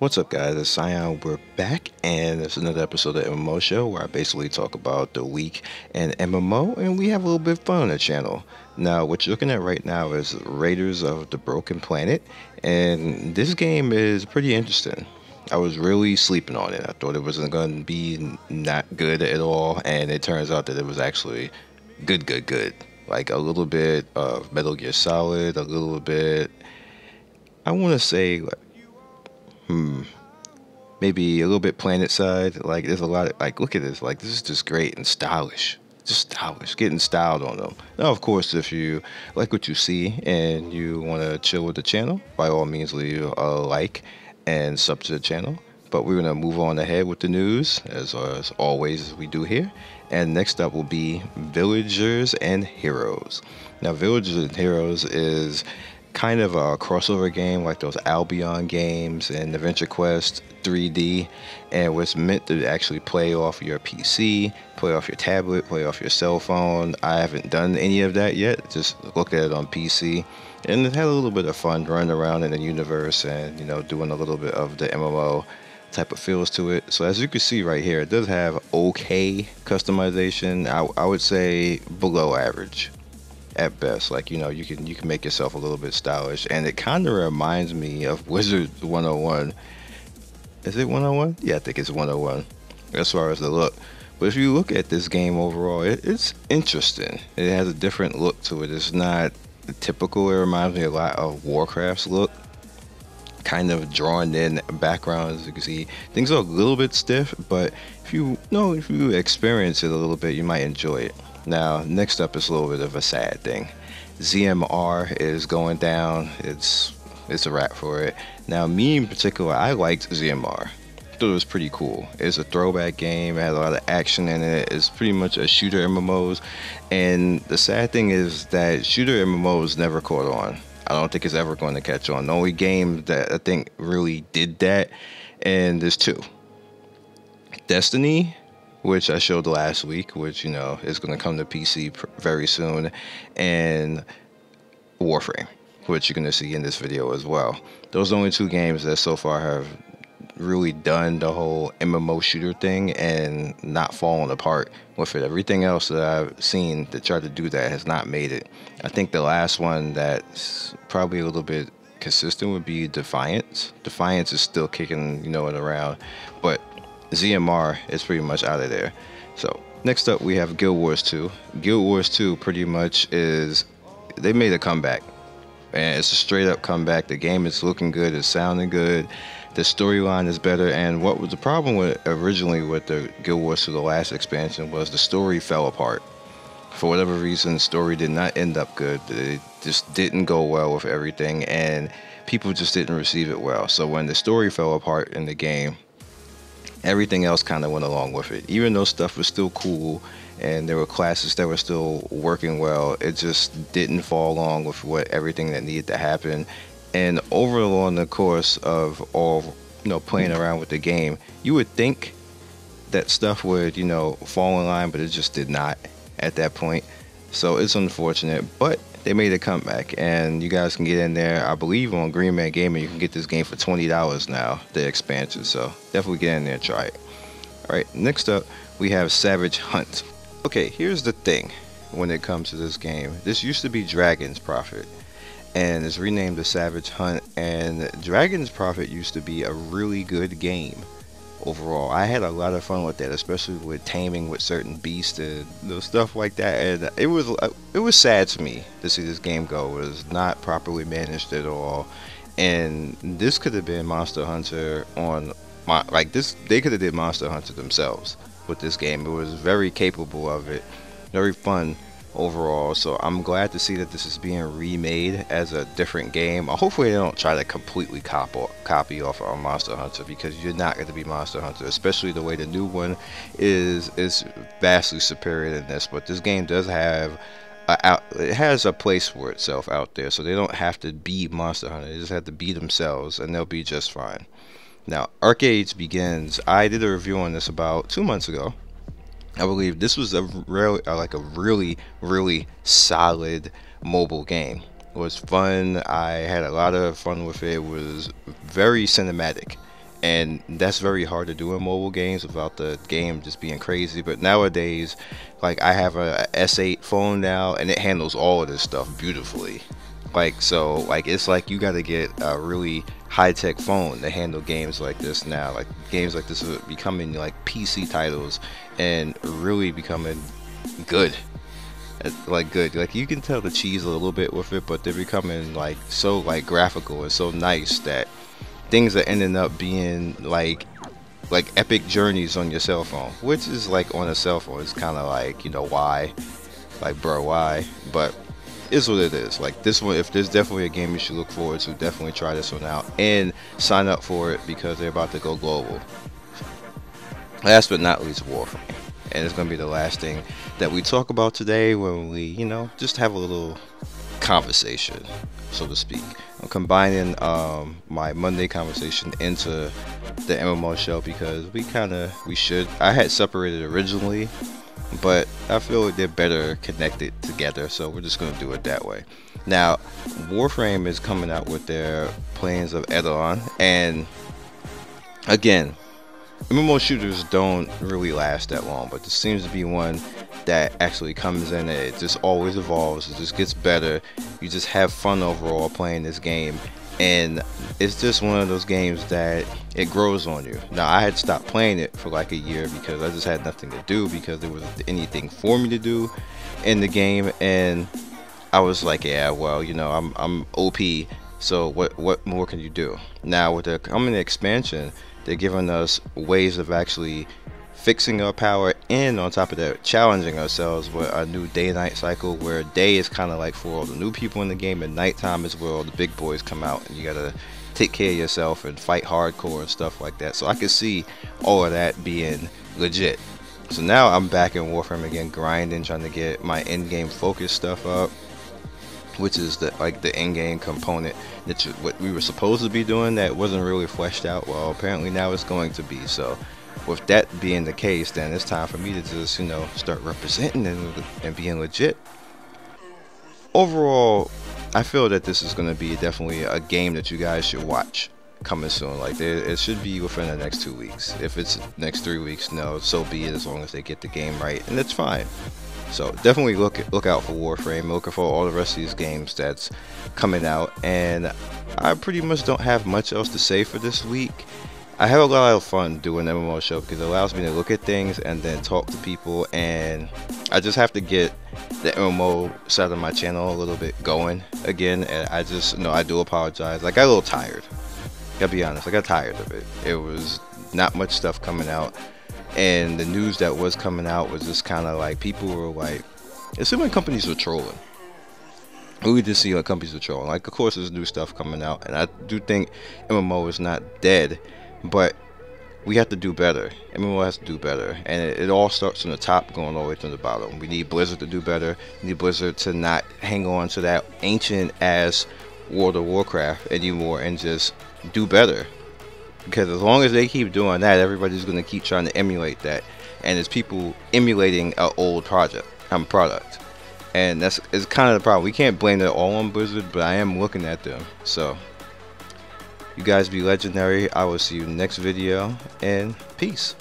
What's up, guys? It's Sion. We're back, and it's another episode of MMO Show where I basically talk about the week in MMO, and we have a little bit of fun on the channel. Now, what you're looking at right now is Raiders of the Broken Planet, and this game is pretty interesting. I was really sleeping on it. I thought it wasn't going to be not good at all, and it turns out that it was actually good. Like a little bit of Metal Gear Solid, a little bit. I want to say maybe a little bit planet side. Like there's a lot of like look at this. Like this is just great and stylish. Just stylish, getting styled on them. Now, of course, if you like what you see and you want to chill with the channel, by all means, leave a like and sub to the channel. But we're gonna move on ahead with the news as always as we do here. And next up will be Villagers and Heroes. Now, Villagers and Heroes is kind of a crossover game like those Albion games and Adventure Quest 3D, and was meant to actually play off your PC, play off your tablet, play off your cell phone. I haven't done any of that yet, just look at it on PC, and it had a little bit of fun running around in the universe and doing a little bit of the MMO type of feels to it. So as you can see right here, it does have okay customization. I would say below average at best. Like you can make yourself a little bit stylish, and it kind of reminds me of Wizard 101. Is it 101? Yeah, I think it's 101 as far as the look. But if you look at this game overall, it's interesting. It has a different look to it. It's not typical. It reminds me a lot of Warcraft's look, kind of drawn in background. As you can see, things are a little bit stiff, but if you experience it a little bit, you might enjoy it. Now, next up is a little bit of a sad thing. ZMR is going down. It's a wrap for it. Now, me in particular, I liked ZMR. I thought it was pretty cool. It's a throwback game. It has a lot of action in it. It's pretty much a shooter MMOs. And the sad thing is that shooter MMOs never caught on. I don't think it's ever going to catch on. The only game that I think really did that, and there's two. Destiny, which I showed last week, which is going to come to PC very soon, and Warframe, which you're going to see in this video as well. Those are the only two games that so far have really done the whole MMO shooter thing and not fallen apart with it. Everything else that I've seen that tried to do that has not made it. I think the last one that's probably a little bit consistent would be Defiance. Defiance is still kicking it around, but ZMR is pretty much out of there. So next up we have Guild Wars 2. Guild Wars 2 pretty much they made a comeback, and it's a straight up comeback. The game is looking good, it's sounding good, the storyline is better. And what was the problem with originally with the Guild Wars 2, the last expansion, was the story fell apart. For whatever reason, the story did not end up good. It just didn't go well with everything, and people just didn't receive it well. So when the story fell apart in the game, everything else kind of went along with it. Even though stuff was still cool and there were classes that were still working well, it just didn't fall along with everything that needed to happen. And along the course of all playing around with the game, you would think that stuff would fall in line, but it just did not at that point. So it's unfortunate, but they made a comeback, and you guys can get in there. I believe on Green Man Gaming you can get this game for $20 now, the expansion. So definitely get in there and try it. Alright, next up we have Savage Hunt. Okay, here's the thing when it comes to this game. This used to be Dragon's Prophet, and it's renamed to Savage Hunt. And Dragon's Prophet used to be a really good game overall. I had a lot of fun with that, especially with taming with certain beasts and stuff like that. And it was sad to me to see this game go. It was not properly managed at all. And this could have been Monster Hunter they could have did Monster Hunter themselves with this game. It was very capable of it, very fun overall. So I'm glad to see that this is being remade as a different game. Hopefully they don't try to completely copy off of Monster Hunter, because you're not going to be Monster Hunter, especially the way the new one is vastly superior than this. But this game does have it has a place for itself out there, so they don't have to be Monster Hunter. They just have to be themselves, and they'll be just fine. Now, ArcheAge Begins. I did a review on this about 2 months ago. I believe this was a really solid mobile game. It was fun. I had a lot of fun with it. It was very cinematic, and that's very hard to do in mobile games without the game just being crazy. But nowadays, like, I have a S8 phone now, and it handles all of this stuff beautifully. Like, so, like, it's like you got to get a really high-tech phone to handle games like this now. Like, games like this are becoming like PC titles and really becoming good. Like, good. Like, you can tell the cheese a little bit with it, but they're becoming like so like graphical and so nice that things are ending up being like epic journeys on your cell phone, which is like on a cell phone. It's kind of like, you know, why, like, bro, why? But it's what it is. Like, this one, if there's definitely a game you should look forward to, definitely try this one out and sign up for it because they're about to go global. Last but not least, Warframe. And it's going to be the last thing that we talk about today when we, you know, just have a little conversation, so to speak. I'm combining my Monday conversation into the MMO show because we should. I had separated originally, but I feel like they're better connected together, so we're just going to do it that way. Now, Warframe is coming out with their Plains of Eidolon, and again, MMO shooters don't really last that long, but this seems to be one that actually comes in and it just always evolves. It just gets better. You just have fun overall playing this game, and it's just one of those games that it grows on you. Now, I had stopped playing it for like a year because I just had nothing to do because there wasn't anything for me to do in the game, and I was like, yeah, well, you know, I'm OP, so what more can you do? Now with the coming expansion, they're giving us ways of actually fixing our power, and on top of that, challenging ourselves with a new day-night cycle, where day is kind of like for all the new people in the game, and nighttime is where all the big boys come out, and you gotta take care of yourself and fight hardcore and stuff like that. So I could see all of that being legit. So now I'm back in Warframe again, grinding, trying to get my in-game focus stuff up, which is the in-game component that what we were supposed to be doing that wasn't really fleshed out. Well, apparently now it's going to be. So with that being the case, then it's time for me to just, you know, start representing and being legit. Overall, I feel that this is going to be definitely a game that you guys should watch coming soon. Like, it should be within the next 2 weeks. If it's next 3 weeks, no, so be it, as long as they get the game right, and that's fine. So definitely look out for Warframe, looking for all the rest of these games that's coming out. And I pretty much don't have much else to say for this week. I have a lot of fun doing the MMO show because it allows me to look at things and then talk to people, and I just have to get the MMO side of my channel a little bit going again. And I just, I do apologize. I got a little tired. Gotta be honest, I got tired of it. It was not much stuff coming out, and the news that was coming out was just kind of like, people were like, it seemed like companies were trolling. We did see like companies were trolling. Like, of course there's new stuff coming out, and I do think MMO is not dead, but we have to do better. MMO has to do better, and it all starts from the top going all the way to the bottom. We need Blizzard to do better. We need Blizzard to not hang on to that ancient ass World of Warcraft anymore and just do better. Because as long as they keep doing that, everybody's going to keep trying to emulate that, and it's people emulating an old product. And it's kind of the problem. We can't blame it all on Blizzard, but I am looking at them. So you guys be legendary. I will see you next video, and peace.